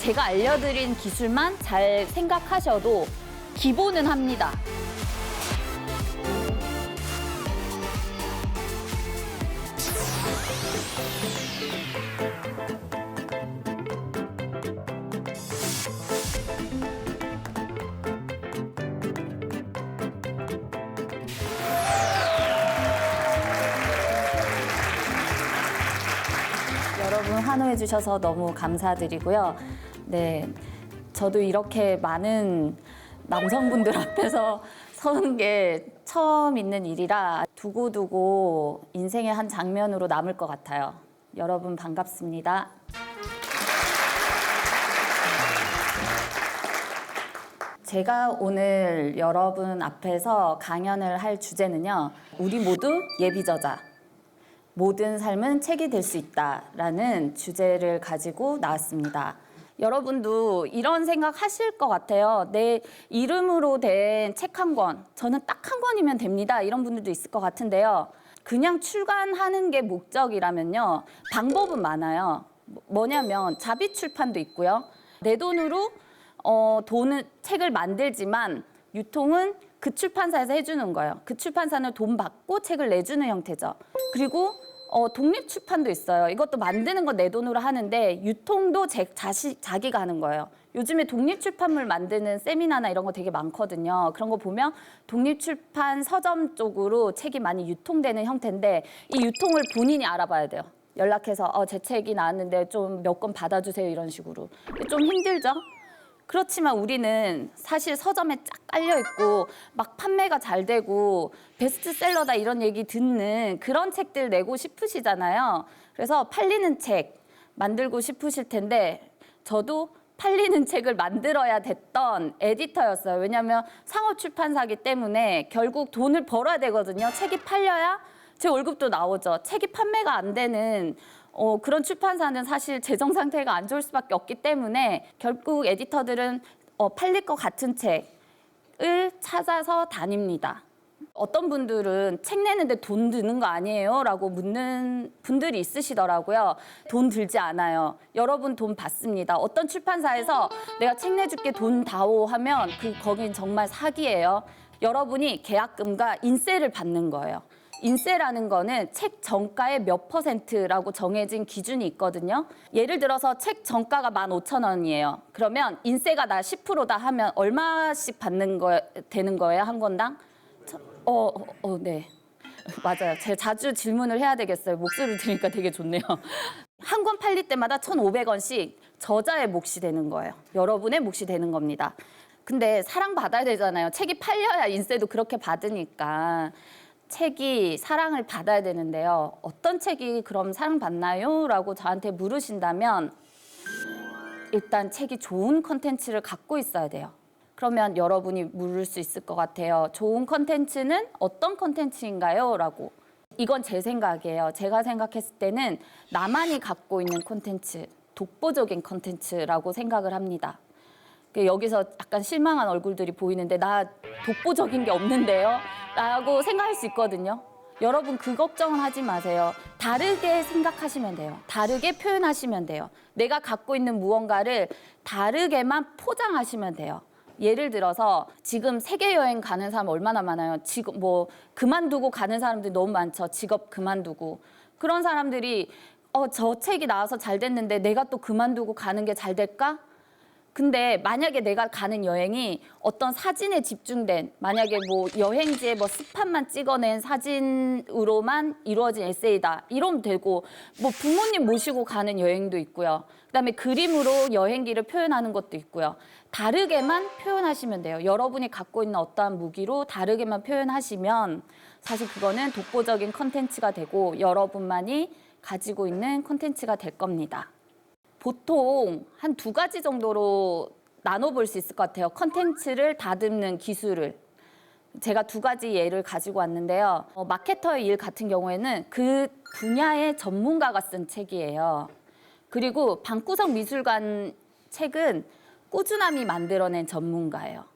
제가 알려드린 기술만 잘 생각하셔도 기본은 합니다. 여러분 환호해 주셔서 너무 감사드리고요. 네, 저도 이렇게 많은 남성분들 앞에서 서는 게 처음 있는 일이라 두고두고 인생의 한 장면으로 남을 것 같아요. 여러분 반갑습니다. 제가 오늘 여러분 앞에서 강연을 할 주제는요. 우리 모두 예비저자. 모든 삶은 책이 될 수 있다라는 주제를 가지고 나왔습니다. 여러분도 이런 생각 하실 것 같아요. 내 이름으로 된 책 한 권, 저는 딱 한 권이면 됩니다. 이런 분들도 있을 것 같은데요. 그냥 출간하는 게 목적이라면요. 방법은 많아요. 뭐냐면 자비출판도 있고요. 내 돈으로 책을 만들지만 유통은 그 출판사에서 해주는 거예요. 그 출판사는 돈 받고 책을 내주는 형태죠. 그리고 독립출판도 있어요. 이것도 만드는 건 내 돈으로 하는데 유통도 자기가 하는 거예요. 요즘에 독립출판물 만드는 세미나나 이런 거 되게 많거든요. 그런 거 보면 독립출판 서점 쪽으로 책이 많이 유통되는 형태인데 이 유통을 본인이 알아봐야 돼요. 연락해서 제 책이 나왔는데 좀 몇 권 받아주세요 이런 식으로. 좀 힘들죠? 그렇지만 우리는 사실 서점에 쫙 깔려있고 막 판매가 잘 되고 베스트셀러다 이런 얘기 듣는 그런 책들 내고 싶으시잖아요. 그래서 팔리는 책 만들고 싶으실 텐데 저도 팔리는 책을 만들어야 됐던 에디터였어요. 왜냐하면 상업출판사기 때문에 결국 돈을 벌어야 되거든요. 책이 팔려야 제 월급도 나오죠. 책이 판매가 안 되는 그런 출판사는 사실 재정 상태가 안 좋을 수밖에 없기 때문에 결국 에디터들은 팔릴 것 같은 책을 찾아서 다닙니다. 어떤 분들은 책 내는데 돈 드는 거 아니에요? 라고 묻는 분들이 있으시더라고요. 돈 들지 않아요. 여러분 돈 받습니다. 어떤 출판사에서 내가 책 내줄게 돈 다오 하면 거긴 정말 사기예요. 여러분이 계약금과 인세를 받는 거예요. 인세라는 거는 책 정가의 몇 %라고 정해진 기준이 있거든요. 예를 들어서 책 정가가 15,000원이에요. 그러면 인세가 나 10%다 하면 얼마씩 되는 거예요, 한 권당? 네. 맞아요. 제가 자주 질문을 해야 되겠어요. 목소리를 들으니까 되게 좋네요. 한 권 팔릴 때마다 1,500원씩 저자의 몫이 되는 거예요. 여러분의 몫이 되는 겁니다. 근데 사랑받아야 되잖아요. 책이 팔려야 인세도 그렇게 받으니까. 책이 사랑을 받아야 되는데요. 어떤 책이 그럼 사랑받나요? 라고 저한테 물으신다면 일단 책이 좋은 컨텐츠를 갖고 있어야 돼요. 그러면 여러분이 물을 수 있을 것 같아요. 좋은 컨텐츠는 어떤 컨텐츠인가요? 라고. 이건 제 생각이에요. 제가 생각했을 때는 나만이 갖고 있는 컨텐츠, 독보적인 컨텐츠라고 생각을 합니다. 여기서 약간 실망한 얼굴들이 보이는데 나 독보적인 게 없는데요? 라고 생각할 수 있거든요. 여러분 그 걱정은 하지 마세요. 다르게 생각하시면 돼요. 다르게 표현하시면 돼요. 내가 갖고 있는 무언가를 다르게만 포장하시면 돼요. 예를 들어서 지금 세계 여행 가는 사람 얼마나 많아요. 지금 그만두고 가는 사람들이 너무 많죠. 직업 그만두고. 그런 사람들이 저 책이 나와서 잘 됐는데 내가 또 그만두고 가는 게 잘 될까? 근데 만약에 내가 가는 여행이 어떤 사진에 집중된 만약에 여행지의 스팟만 찍어낸 사진으로만 이루어진 에세이다 이러면 되고 부모님 모시고 가는 여행도 있고요. 그다음에 그림으로 여행기를 표현하는 것도 있고요. 다르게만 표현하시면 돼요. 여러분이 갖고 있는 어떠한 무기로 다르게만 표현하시면 사실 그거는 독보적인 컨텐츠가 되고 여러분만이 가지고 있는 컨텐츠가 될 겁니다. 보통 한 2가지 정도로 나눠볼 수 있을 것 같아요. 컨텐츠를 다듬는 기술을. 제가 2가지 예를 가지고 왔는데요. 마케터의 일 같은 경우에는 그 분야의 전문가가 쓴 책이에요. 그리고 방구석 미술관 책은 꾸준함이 만들어낸 전문가예요.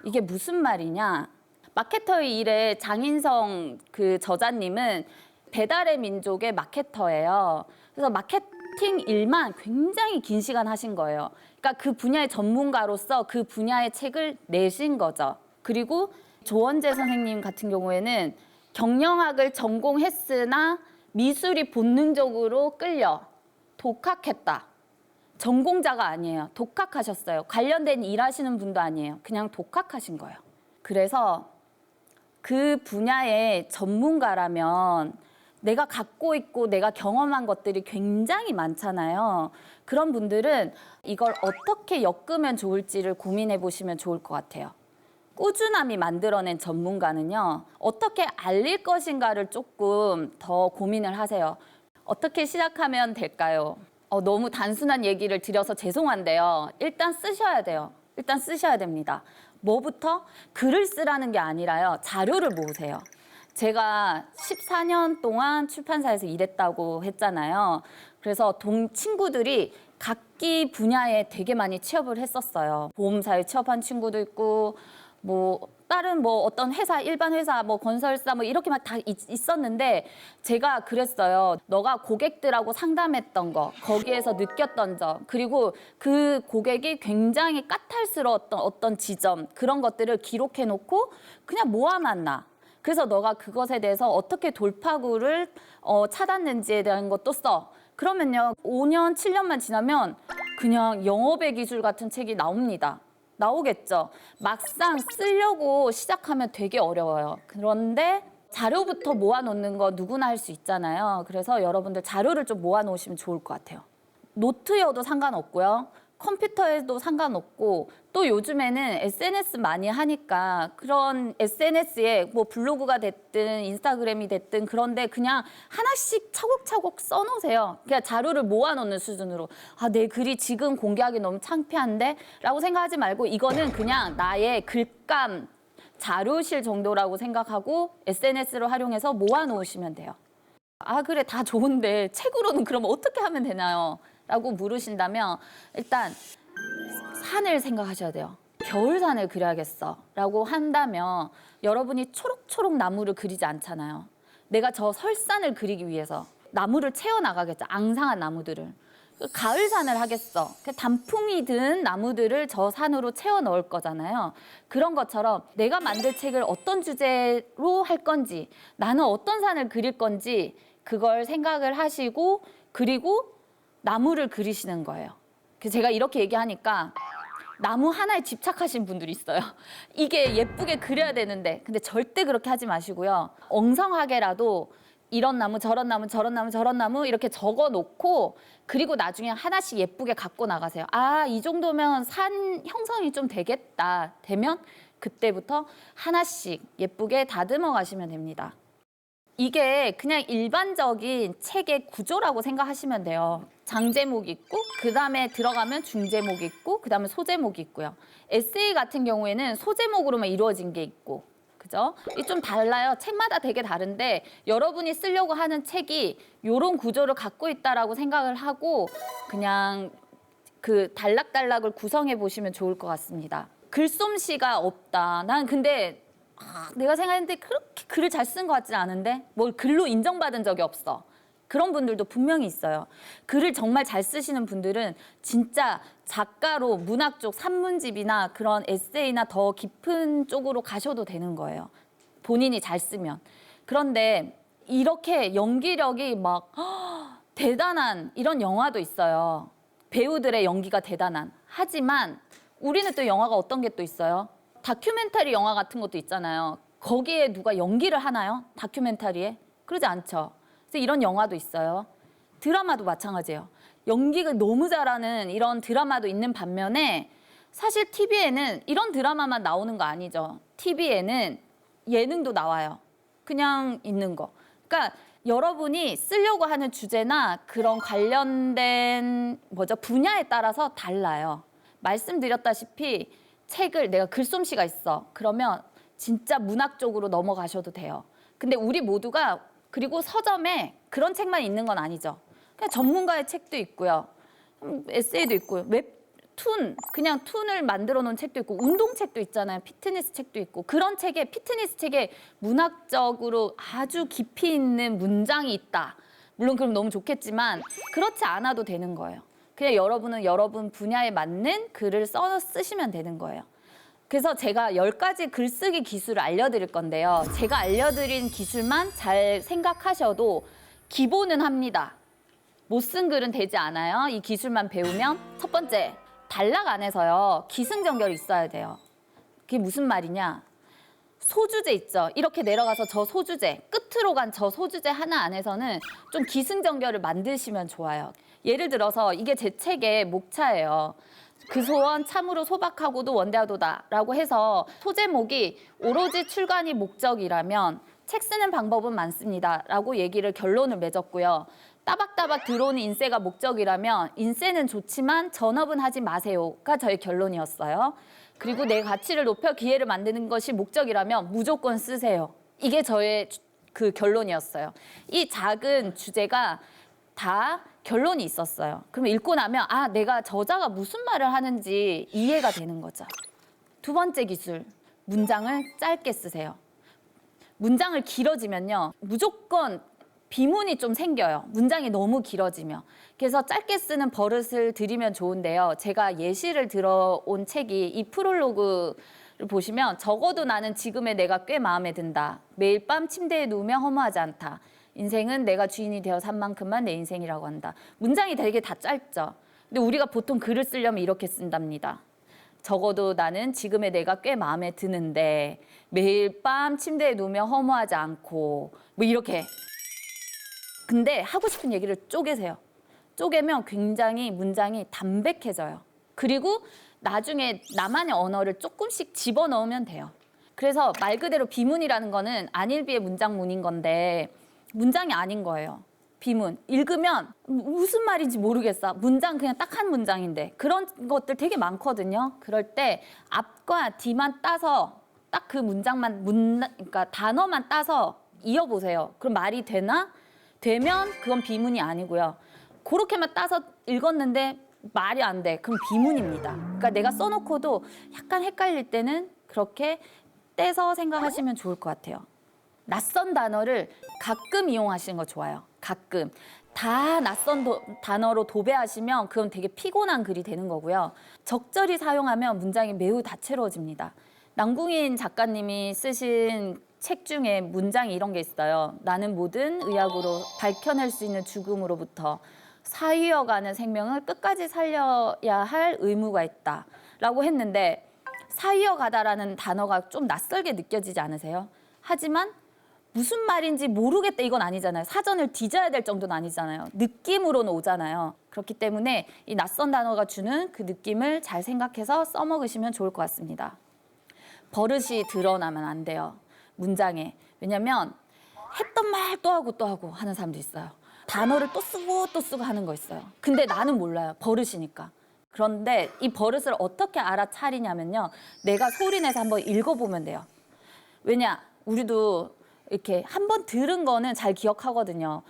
이게 무슨 말이냐? 마케터의 일의 장인성 그 저자님은 배달의 민족의 마케터예요. 그래서 마케팅 일만 굉장히 긴 시간 하신 거예요. 그러니까 그 분야의 전문가로서 그 분야의 책을 내신 거죠. 그리고 조원재 선생님 같은 경우에는 경영학을 전공했으나 미술이 본능적으로 끌려 독학했다. 전공자가 아니에요. 독학하셨어요. 관련된 일 하시는 분도 아니에요. 그냥 독학하신 거예요. 그래서 그 분야의 전문가라면 내가 갖고 있고 내가 경험한 것들이 굉장히 많잖아요. 그런 분들은 이걸 어떻게 엮으면 좋을지를 고민해 보시면 좋을 것 같아요. 꾸준함이 만들어낸 전문가는요, 어떻게 알릴 것인가를 조금 더 고민을 하세요. 어떻게 시작하면 될까요? 너무 단순한 얘기를 드려서 죄송한데요. 일단 쓰셔야 돼요. 일단 쓰셔야 됩니다. 뭐부터? 글을 쓰라는 게 아니라요. 자료를 모으세요. 제가 14년 동안 출판사에서 일했다고 했잖아요. 그래서 친구들이 각기 분야에 되게 많이 취업을 했었어요. 보험사에 취업한 친구도 있고, 다른 어떤 회사, 일반 회사, 건설사, 이렇게 막 다 있었는데, 제가 그랬어요. 너가 고객들하고 상담했던 거, 거기에서 느꼈던 점, 그리고 그 고객이 굉장히 까탈스러웠던 어떤 지점, 그런 것들을 기록해 놓고 그냥 모아놨나. 그래서 너가 그것에 대해서 어떻게 돌파구를 찾았는지에 대한 것도 써. 그러면요, 5년, 7년만 지나면 그냥 영업의 기술 같은 책이 나옵니다. 나오겠죠. 막상 쓰려고 시작하면 되게 어려워요. 그런데 자료부터 모아놓는 거 누구나 할 수 있잖아요. 그래서 여러분들 자료를 좀 모아놓으시면 좋을 것 같아요. 노트여도 상관없고요. 컴퓨터에도 상관없고, 또 요즘에는 SNS 많이 하니까 그런 SNS에 블로그가 됐든 인스타그램이 됐든 그런데 그냥 하나씩 차곡차곡 써놓으세요. 그냥 자료를 모아놓는 수준으로. 내 글이 지금 공개하기 너무 창피한데? 라고 생각하지 말고 이거는 그냥 나의 글감 자료실 정도라고 생각하고 SNS를 활용해서 모아놓으시면 돼요. 그래, 다 좋은데 책으로는 그럼 어떻게 하면 되나요? 라고 물으신다면 일단 산을 생각하셔야 돼요. 겨울산을 그려야겠어 라고 한다면 여러분이 초록초록 나무를 그리지 않잖아요. 내가 저 설산을 그리기 위해서 나무를 채워나가겠죠. 앙상한 나무들을. 가을산을 하겠어. 단풍이 든 나무들을 저 산으로 채워 넣을 거잖아요. 그런 것처럼 내가 만들 책을 어떤 주제로 할 건지, 나는 어떤 산을 그릴 건지 그걸 생각을 하시고, 그리고 나무를 그리시는 거예요. 그래서 제가 이렇게 얘기하니까 나무 하나에 집착하신 분들이 있어요. 이게 예쁘게 그려야 되는데, 근데 절대 그렇게 하지 마시고요. 엉성하게라도 이런 나무, 저런 나무, 저런 나무, 저런 나무 이렇게 적어 놓고, 그리고 나중에 하나씩 예쁘게 갖고 나가세요. 이 정도면 산 형성이 좀 되겠다. 되면 그때부터 하나씩 예쁘게 다듬어 가시면 됩니다. 이게 그냥 일반적인 책의 구조라고 생각하시면 돼요. 장제목이 있고, 그 다음에 들어가면 중제목이 있고, 그 다음에 소제목이 있고요. 에세이 같은 경우에는 소제목으로만 이루어진 게 있고, 그죠? 이게 좀 달라요. 책마다 되게 다른데 여러분이 쓰려고 하는 책이 이런 구조를 갖고 있다라고 생각을 하고 그냥 그 단락단락을 구성해 보시면 좋을 것 같습니다. 글솜씨가 없다. 난 근데 내가 생각했는데 그렇게 글을 잘 쓴 것 같지 않은데 뭘 글로 인정받은 적이 없어. 그런 분들도 분명히 있어요. 글을 정말 잘 쓰시는 분들은 진짜 작가로 문학 쪽 산문집이나 그런 에세이나 더 깊은 쪽으로 가셔도 되는 거예요. 본인이 잘 쓰면. 그런데 이렇게 연기력이 막 대단한 이런 영화도 있어요. 배우들의 연기가 대단한. 하지만 우리는 또 영화가 어떤 게 또 있어요? 다큐멘터리 영화 같은 것도 있잖아요. 거기에 누가 연기를 하나요? 다큐멘터리에? 그러지 않죠. 그래서 이런 영화도 있어요. 드라마도 마찬가지예요. 연기가 너무 잘하는 이런 드라마도 있는 반면에 사실 TV에는 이런 드라마만 나오는 거 아니죠. TV에는 예능도 나와요. 그냥 있는 거. 그러니까 여러분이 쓰려고 하는 주제나 그런 관련된 분야에 따라서 달라요. 말씀드렸다시피 책을 내가 글솜씨가 있어. 그러면 진짜 문학 쪽으로 넘어가셔도 돼요. 근데 우리 모두가 그리고 서점에 그런 책만 있는 건 아니죠. 그냥 전문가의 책도 있고요. 에세이도 있고요. 웹툰, 그냥 툰을 만들어 놓은 책도 있고 운동책도 있잖아요. 피트니스 책도 있고 그런 책에 피트니스 책에 문학적으로 아주 깊이 있는 문장이 있다. 물론 그럼 너무 좋겠지만 그렇지 않아도 되는 거예요. 그냥 여러분은 여러분 분야에 맞는 글을 쓰시면 되는 거예요. 그래서 제가 10가지 글쓰기 기술을 알려드릴 건데요. 제가 알려드린 기술만 잘 생각하셔도 기본은 합니다. 못 쓴 글은 되지 않아요. 이 기술만 배우면. 첫 번째, 단락 안에서요. 기승전결이 있어야 돼요. 그게 무슨 말이냐. 소주제 있죠. 이렇게 내려가서 저 소주제, 끝으로 간 저 소주제 하나 안에서는 좀 기승전결을 만드시면 좋아요. 예를 들어서 이게 제 책의 목차예요. 그 소원 참으로 소박하고도 원대하도다라고 해서 소제목이 오로지 출간이 목적이라면 책 쓰는 방법은 많습니다라고 얘기를 결론을 맺었고요. 따박따박 들어오는 인세가 목적이라면 인세는 좋지만 전업은 하지 마세요가 저의 결론이었어요. 그리고 내 가치를 높여 기회를 만드는 것이 목적이라면 무조건 쓰세요. 이게 저의 그 결론이었어요. 이 작은 주제가 다 결론이 있었어요. 그럼 읽고 나면 아, 내가 저자가 무슨 말을 하는지 이해가 되는 거죠. 두 번째 기술, 문장을 짧게 쓰세요. 문장을 길어지면요. 무조건 비문이 좀 생겨요. 문장이 너무 길어지면. 그래서 짧게 쓰는 버릇을 들이면 좋은데요. 제가 예시를 들어온 책이 이 프롤로그를 보시면 적어도 나는 지금의 내가 꽤 마음에 든다. 매일 밤 침대에 누우며 허무하지 않다. 인생은 내가 주인이 되어 산 만큼만 내 인생이라고 한다. 문장이 되게 다 짧죠. 근데 우리가 보통 글을 쓰려면 이렇게 쓴답니다. 적어도 나는 지금의 내가 꽤 마음에 드는데 매일 밤 침대에 누우며 허무하지 않고 뭐 이렇게. 근데 하고 싶은 얘기를 쪼개세요. 쪼개면 굉장히 문장이 담백해져요. 그리고 나중에 나만의 언어를 조금씩 집어넣으면 돼요. 그래서 말 그대로 비문이라는 거는 안일비의 문장문인 건데 문장이 아닌 거예요. 비문. 읽으면 무슨 말인지 모르겠어. 문장 그냥 딱 한 문장인데 그런 것들 되게 많거든요. 그럴 때 앞과 뒤만 따서 딱 그 문장만 그러니까 단어만 따서 이어보세요. 그럼 말이 되나? 되면 그건 비문이 아니고요. 그렇게만 따서 읽었는데 말이 안 돼. 그럼 비문입니다. 그러니까 내가 써놓고도 약간 헷갈릴 때는 그렇게 떼서 생각하시면 좋을 것 같아요. 낯선 단어를 가끔 이용하시는 거 좋아요. 가끔. 다 낯선 단어로 도배하시면 그건 되게 피곤한 글이 되는 거고요. 적절히 사용하면 문장이 매우 다채로워집니다. 남궁인 작가님이 쓰신 책 중에 문장이 이런 게 있어요. 나는 모든 의학으로 밝혀낼 수 있는 죽음으로부터 사위어가는 생명을 끝까지 살려야 할 의무가 있다 라고 했는데 사위어가다라는 단어가 좀 낯설게 느껴지지 않으세요? 하지만 무슨 말인지 모르겠다 이건 아니잖아요. 사전을 뒤져야 될 정도는 아니잖아요. 느낌으로는 오잖아요. 그렇기 때문에 이 낯선 단어가 주는 그 느낌을 잘 생각해서 써먹으시면 좋을 것 같습니다. 버릇이 드러나면 안 돼요. 문장에. 왜냐면 했던 말 또 하고 또 하고 하는 사람도 있어요. 단어를 또 쓰고 하는 거 있어요. 근데 나는 몰라요. 버릇이니까. 그런데 이 버릇을 어떻게 알아차리냐면요. 내가 소리내서 한번 읽어보면 돼요. 왜냐? 우리도 이렇게 한번 들은 거는 잘 기억하거든요.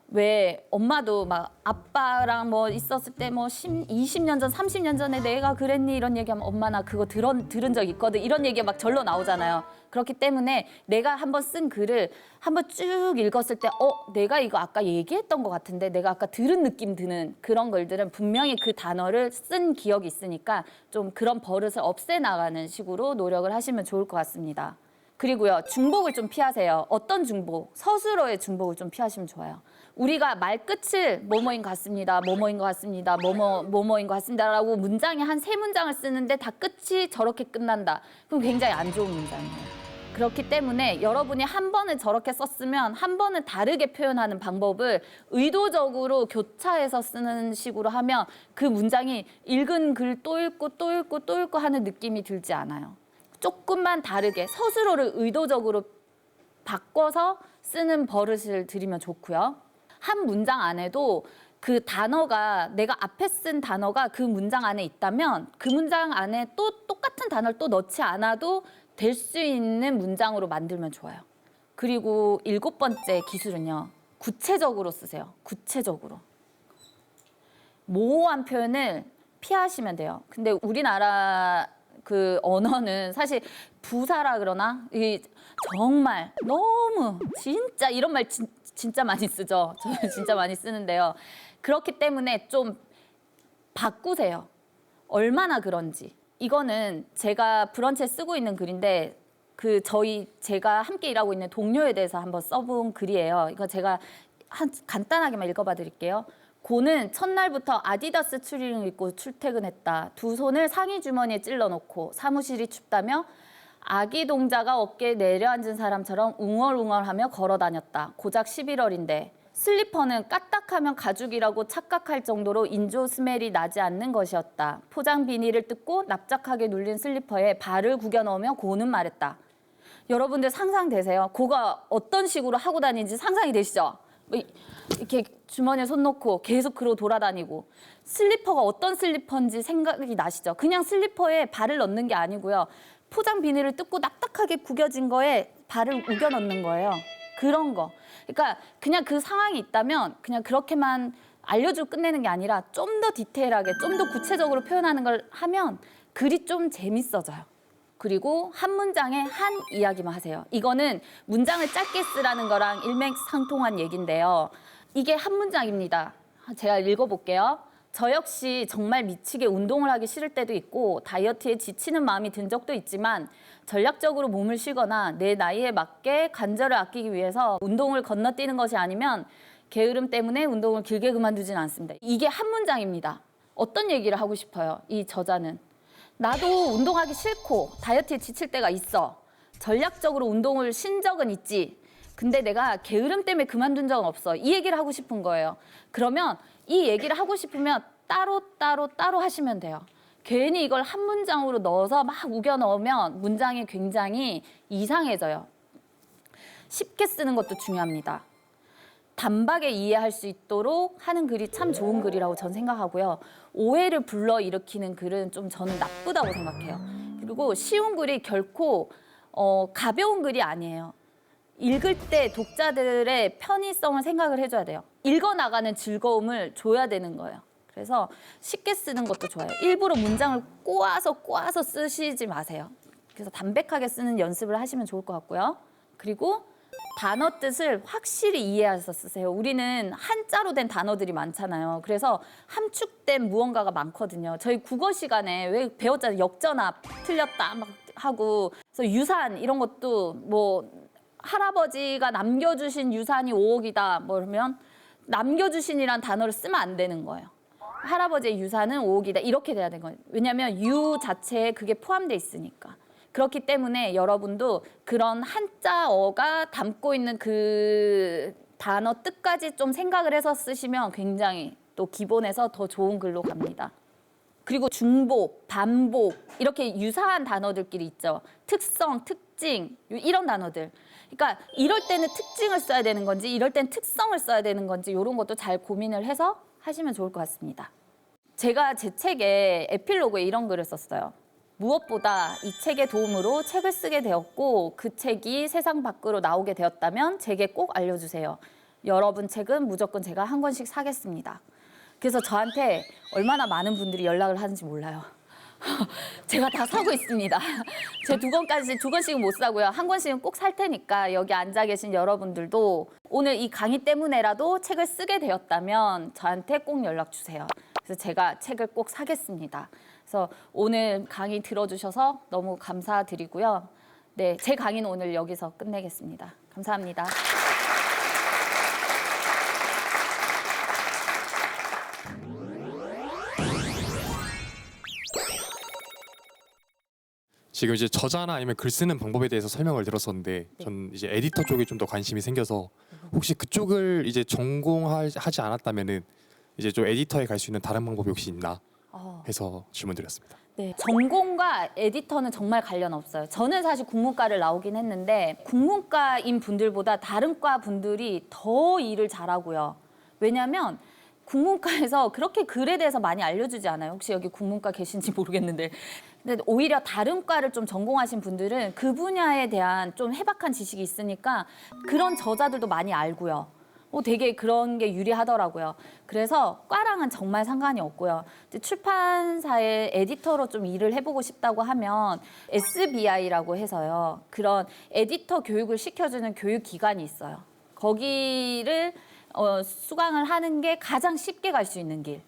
왜 엄마도 막 아빠랑 뭐 있었을 때 뭐 20년 전, 30년 전에 내가 그랬니 이런 얘기하면 엄마 나 그거 들은 적 있거든 이런 얘기가 막 절로 나오잖아요. 그렇기 때문에 내가 한번 쓴 글을 한번 쭉 읽었을 때 내가 이거 아까 얘기했던 것 같은데 내가 아까 들은 느낌 드는 그런 글들은 분명히 그 단어를 쓴 기억이 있으니까 좀 그런 버릇을 없애나가는 식으로 노력을 하시면 좋을 것 같습니다. 그리고요, 중복을 좀 피하세요. 어떤 중복? 서술어의 중복을 좀 피하시면 좋아요. 우리가 말끝을 뭐뭐인 것 같습니다. 뭐뭐인 것 같습니다. 뭐뭐인 것 같습니다라고 문장에 한 3문장을 쓰는데 다 끝이 저렇게 끝난다. 그럼 굉장히 안 좋은 문장이에요. 그렇기 때문에 여러분이 한 번은 저렇게 썼으면 한 번은 다르게 표현하는 방법을 의도적으로 교차해서 쓰는 식으로 하면 그 문장이 읽은 글 또 읽고 또 읽고 또 읽고 하는 느낌이 들지 않아요. 조금만 다르게 서술어를 의도적으로 바꿔서 쓰는 버릇을 들이면 좋고요. 한 문장 안에도 그 단어가 내가 앞에 쓴 단어가 그 문장 안에 있다면 그 문장 안에 또 똑같은 단어를 또 넣지 않아도 될 수 있는 문장으로 만들면 좋아요. 그리고 7번째 기술은요. 구체적으로 쓰세요. 구체적으로. 모호한 표현을 피하시면 돼요. 근데 우리나라 그 언어는 사실 부사라 그러나 이 정말 너무 진짜 이런 말 진짜 많이 쓰죠. 저는 진짜 많이 쓰는데요. 그렇기 때문에 좀 바꾸세요. 얼마나 그런지. 이거는 제가 브런치에 쓰고 있는 글인데 제가 함께 일하고 있는 동료에 대해서 한번 써본 글이에요. 이거 제가 간단하게만 읽어봐 드릴게요. 고는 첫날부터 아디다스 추리닝을 입고 출퇴근했다. 두 손을 상의 주머니에 찔러놓고 사무실이 춥다며 아기 동자가 어깨에 내려앉은 사람처럼 웅얼웅얼하며 걸어다녔다. 고작 11월인데 슬리퍼는 까딱하면 가죽이라고 착각할 정도로 인조 스멜이 나지 않는 것이었다. 포장 비닐을 뜯고 납작하게 눌린 슬리퍼에 발을 구겨 넣으며 고는 말했다. 여러분들 상상되세요? 고가 어떤 식으로 하고 다니는지 상상이 되시죠? 이렇게 주머니에 손 넣고 계속 그러고 돌아다니고 슬리퍼가 어떤 슬리퍼인지 생각이 나시죠? 그냥 슬리퍼에 발을 넣는 게 아니고요. 포장 비닐을 뜯고 납작하게 구겨진 거에 발을 우겨 넣는 거예요. 그런 거. 그러니까 그냥 그 상황이 있다면 그냥 그렇게만 알려주고 끝내는 게 아니라 좀 더 디테일하게, 좀 더 구체적으로 표현하는 걸 하면 글이 좀 재밌어져요. 그리고 한 문장에 한 이야기만 하세요. 이거는 문장을 짧게 쓰라는 거랑 일맥상통한 얘기인데요. 이게 한 문장입니다. 제가 읽어볼게요. 저 역시 정말 미치게 운동을 하기 싫을 때도 있고 다이어트에 지치는 마음이 든 적도 있지만 전략적으로 몸을 쉬거나 내 나이에 맞게 관절을 아끼기 위해서 운동을 건너뛰는 것이 아니면 게으름 때문에 운동을 길게 그만두진 않습니다. 이게 한 문장입니다. 어떤 얘기를 하고 싶어요? 이 저자는. 나도 운동하기 싫고 다이어트에 지칠 때가 있어. 전략적으로 운동을 쉰 적은 있지. 근데 내가 게으름 때문에 그만둔 적은 없어. 이 얘기를 하고 싶은 거예요. 그러면 이 얘기를 하고 싶으면 따로 하시면 돼요. 괜히 이걸 한 문장으로 넣어서 막 우겨 넣으면 문장이 굉장히 이상해져요. 쉽게 쓰는 것도 중요합니다. 단박에 이해할 수 있도록 하는 글이 참 좋은 글이라고 전 생각하고요. 오해를 불러일으키는 글은 좀 저는 나쁘다고 생각해요. 그리고 쉬운 글이 결코 가벼운 글이 아니에요. 읽을 때 독자들의 편의성을 생각을 해줘야 돼요. 읽어나가는 즐거움을 줘야 되는 거예요. 그래서 쉽게 쓰는 것도 좋아요. 일부러 문장을 꼬아서 쓰시지 마세요. 그래서 담백하게 쓰는 연습을 하시면 좋을 것 같고요. 그리고 단어 뜻을 확실히 이해해서 쓰세요. 우리는 한자로 된 단어들이 많잖아요. 그래서 함축된 무언가가 많거든요. 저희 국어 시간에 왜 배웠잖아요. 역전압, 틀렸다 막 하고. 그래서 유산 이런 것도 뭐 할아버지가 남겨주신 유산이 5억이다. 뭐 그러면 남겨주신이란 단어를 쓰면 안 되는 거예요. 할아버지의 유산은 5억이다. 이렇게 돼야 되는 거예요. 왜냐하면 유 자체에 그게 포함돼 있으니까. 그렇기 때문에 여러분도 그런 한자어가 담고 있는 그 단어 뜻까지 좀 생각을 해서 쓰시면 굉장히 또 기본에서 더 좋은 글로 갑니다. 그리고 중복, 반복 이렇게 유사한 단어들끼리 있죠. 특성, 특징 이런 단어들. 그러니까 이럴 때는 특징을 써야 되는 건지 이럴 때는 특성을 써야 되는 건지 이런 것도 잘 고민을 해서 하시면 좋을 것 같습니다. 제가 제 책에 에필로그에 이런 글을 썼어요. 무엇보다 이 책의 도움으로 책을 쓰게 되었고 그 책이 세상 밖으로 나오게 되었다면 제게 꼭 알려주세요. 여러분 책은 무조건 제가 한 권씩 사겠습니다. 그래서 저한테 얼마나 많은 분들이 연락을 하는지 몰라요. 제가 다 사고 있습니다. 제 두 권씩은 못 사고요. 한 권씩은 꼭 살 테니까 여기 앉아 계신 여러분들도 오늘 이 강의 때문에라도 책을 쓰게 되었다면 저한테 꼭 연락 주세요. 그래서 제가 책을 꼭 사겠습니다. 그래서 오늘 강의 들어주셔서 너무 감사드리고요. 네, 제 강의는 오늘 여기서 끝내겠습니다. 감사합니다. 지금 이제 저자나 아니면 글 쓰는 방법에 대해서 설명을 들었었는데 전 이제 에디터 쪽에 좀 더 관심이 생겨서 혹시 그쪽을 이제 전공하지 않았다면은 이제 좀 에디터에 갈 수 있는 다른 방법이 혹시 있나 해서 질문드렸습니다. 네, 전공과 에디터는 정말 관련 없어요. 저는 사실 국문과를 나오긴 했는데 국문과인 분들보다 다른 과 분들이 더 일을 잘하고요. 왜냐하면 국문과에서 그렇게 글에 대해서 많이 알려주지 않아요. 혹시 여기 국문과 계신지 모르겠는데. 근데 오히려 다른 과를 좀 전공하신 분들은 그 분야에 대한 좀 해박한 지식이 있으니까 그런 저자들도 많이 알고요. 되게 그런 게 유리하더라고요. 그래서 과랑은 정말 상관이 없고요. 출판사의 에디터로 좀 일을 해보고 싶다고 하면 SBI라고 해서요. 그런 에디터 교육을 시켜주는 교육기관이 있어요. 거기를 수강을 하는 게 가장 쉽게 갈 수 있는 길.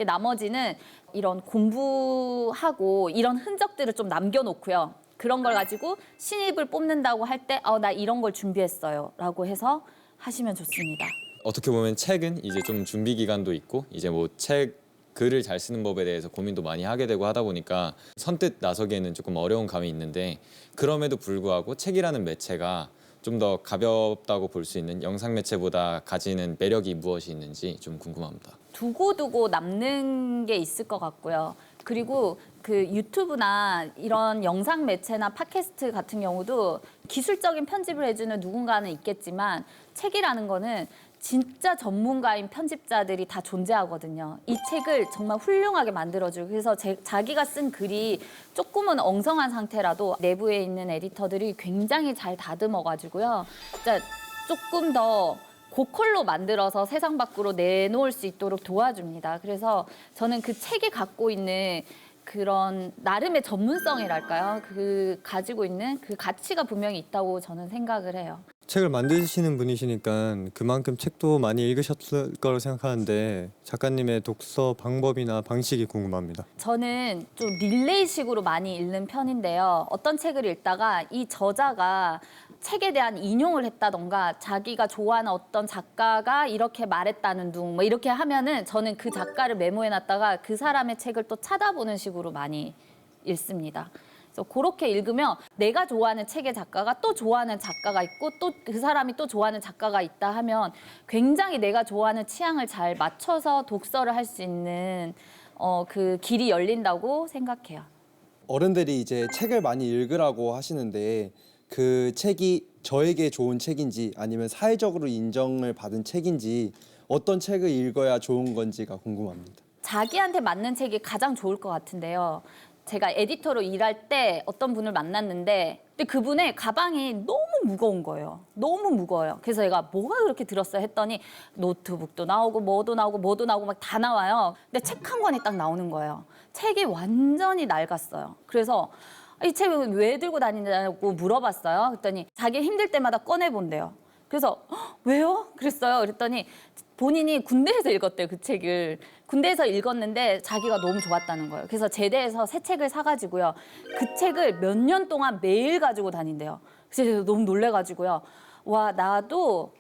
나머지는 이런 공부하고 이런 흔적들을 좀 남겨놓고요. 그런 걸 가지고 신입을 뽑는다고 할 때 나 이런 걸 준비했어요 라고 해서 하시면 좋습니다. 어떻게 보면 책은 이제 좀 준비 기간도 있고 이제 뭐 책 글을 잘 쓰는 법에 대해서 고민도 많이 하게 되고 하다 보니까 선뜻 나서기에는 조금 어려운 감이 있는데 그럼에도 불구하고 책이라는 매체가 좀 더 가볍다고 볼 수 있는 영상 매체보다 가지는 매력이 무엇이 있는지 좀 궁금합니다. 두고두고 남는 게 있을 것 같고요. 그리고 그 유튜브나 이런 영상 매체나 팟캐스트 같은 경우도 기술적인 편집을 해주는 누군가는 있겠지만 책이라는 거는 진짜 전문가인 편집자들이 다 존재하거든요. 이 책을 정말 훌륭하게 만들어주고 그래서 자기가 쓴 글이 조금은 엉성한 상태라도 내부에 있는 에디터들이 굉장히 잘 다듬어가지고요. 진짜 조금 더 고퀄로 만들어서 세상 밖으로 내놓을 수 있도록 도와줍니다. 그래서 저는 그 책이 갖고 있는 그런 나름의 전문성이랄까요? 그 가지고 있는 그 가치가 분명히 있다고 저는 생각을 해요. 책을 만드시는 분이시니까 그만큼 책도 많이 읽으셨을 거라고 생각하는데 작가님의 독서 방법이나 방식이 궁금합니다. 저는 좀 릴레이식으로 많이 읽는 편인데요. 어떤 책을 읽다가 이 저자가 책에 대한 인용을 했다던가 자기가 좋아하는 어떤 작가가 이렇게 말했다는 둥 뭐 이렇게 하면은 저는 그 작가를 메모해놨다가 그 사람의 책을 또 찾아보는 식으로 많이 읽습니다. 그래서 그렇게 읽으면 내가 좋아하는 책의 작가가 또 좋아하는 작가가 있고 또 그 사람이 또 좋아하는 작가가 있다 하면 굉장히 내가 좋아하는 취향을 잘 맞춰서 독서를 할 수 있는 그 길이 열린다고 생각해요. 어른들이 이제 책을 많이 읽으라고 하시는데 그 책이 저에게 좋은 책인지 아니면 사회적으로 인정을 받은 책인지 어떤 책을 읽어야 좋은 건지가 궁금합니다. 자기한테 맞는 책이 가장 좋을 것 같은데요. 제가 에디터로 일할 때 어떤 분을 만났는데 근데 그분의 가방이 너무 무거운 거예요. 너무 무거워요. 그래서 제가 뭐가 그렇게 들었어요 했더니 노트북도 나오고 뭐도 나오고 뭐도 나오고 막 다 나와요. 근데 책 한 권이 딱 나오는 거예요. 책이 완전히 낡았어요. 그래서 이 책을 왜 들고 다니냐고 물어봤어요. 그랬더니 자기 힘들 때마다 꺼내본대요. 그래서 왜요? 그랬어요. 그랬더니 본인이 군대에서 읽었대요, 그 책을. 군대에서 읽었는데 자기가 너무 좋았다는 거예요. 그래서 제대해서 새 책을 사가지고요. 그 책을 몇 년 동안 매일 가지고 다닌대요. 그래서 너무 놀래가지고요. 와, 나도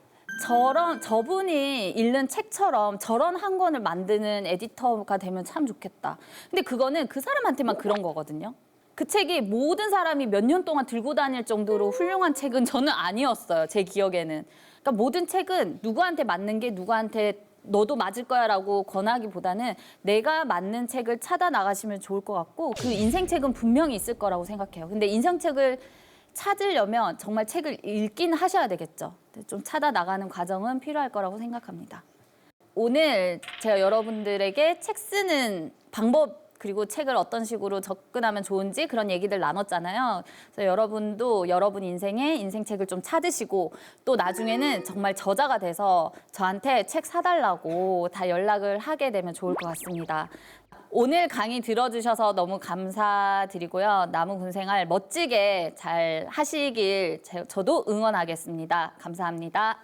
저분이 읽는 책처럼 저런 한 권을 만드는 에디터가 되면 참 좋겠다. 근데 그거는 그 사람한테만 그런 거거든요. 그 책이 모든 사람이 몇 년 동안 들고 다닐 정도로 훌륭한 책은 저는 아니었어요. 제 기억에는. 그러니까 모든 책은 누구한테 맞는 게 누구한테 너도 맞을 거야라고 권하기보다는 내가 맞는 책을 찾아 나가시면 좋을 것 같고 그 인생책은 분명히 있을 거라고 생각해요. 근데 인생책을 찾으려면 정말 책을 읽긴 하셔야 되겠죠. 좀 찾아 나가는 과정은 필요할 거라고 생각합니다. 오늘 제가 여러분들에게 책 쓰는 방법 그리고 책을 어떤 식으로 접근하면 좋은지 그런 얘기들 나눴잖아요. 그래서 여러분도 여러분 인생에 인생책을 좀 찾으시고 또 나중에는 정말 저자가 돼서 저한테 책 사달라고 다 연락을 하게 되면 좋을 것 같습니다. 오늘 강의 들어주셔서 너무 감사드리고요. 남은 군 생활 멋지게 잘 하시길 저도 응원하겠습니다. 감사합니다.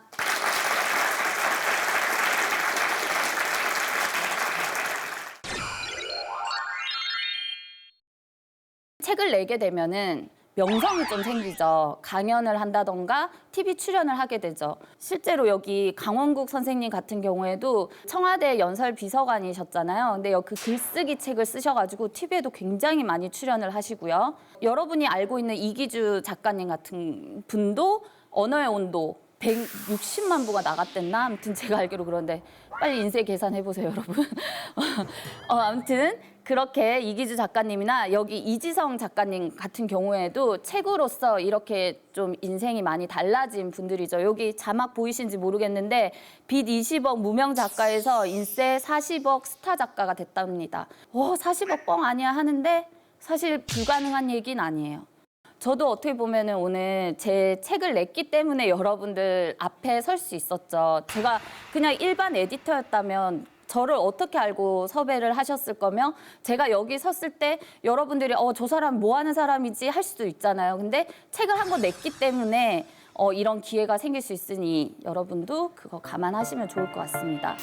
책을 내게 되면은 명성이 좀 생기죠. 강연을 한다던가 TV 출연을 하게 되죠. 실제로 여기 강원국 선생님 같은 경우에도 청와대 연설 비서관이셨잖아요. 근데 그 글쓰기 책을 쓰셔가지고 TV에도 굉장히 많이 출연을 하시고요. 여러분이 알고 있는 이기주 작가님 같은 분도 언어의 온도 160만 부가 나갔댔나? 아무튼 제가 알기로 그런데 빨리 인쇄 계산해보세요, 여러분. 아무튼 그렇게 이기주 작가님이나 여기 이지성 작가님 같은 경우에도 책으로서 이렇게 좀 인생이 많이 달라진 분들이죠. 여기 자막 보이신지 모르겠는데 빚 20억 무명 작가에서 인쇄 40억 스타 작가가 됐답니다. 40억 뻥 아니야 하는데 사실 불가능한 얘기는 아니에요. 저도 어떻게 보면은 오늘 제 책을 냈기 때문에 여러분들 앞에 설 수 있었죠. 제가 그냥 일반 에디터였다면 저를 어떻게 알고 섭외를 하셨을 거며 제가 여기 섰을 때 여러분들이 저 사람 뭐 하는 사람이지 할 수도 있잖아요. 근데 책을 한 권 냈기 때문에 이런 기회가 생길 수 있으니 여러분도 그거 감안하시면 좋을 것 같습니다.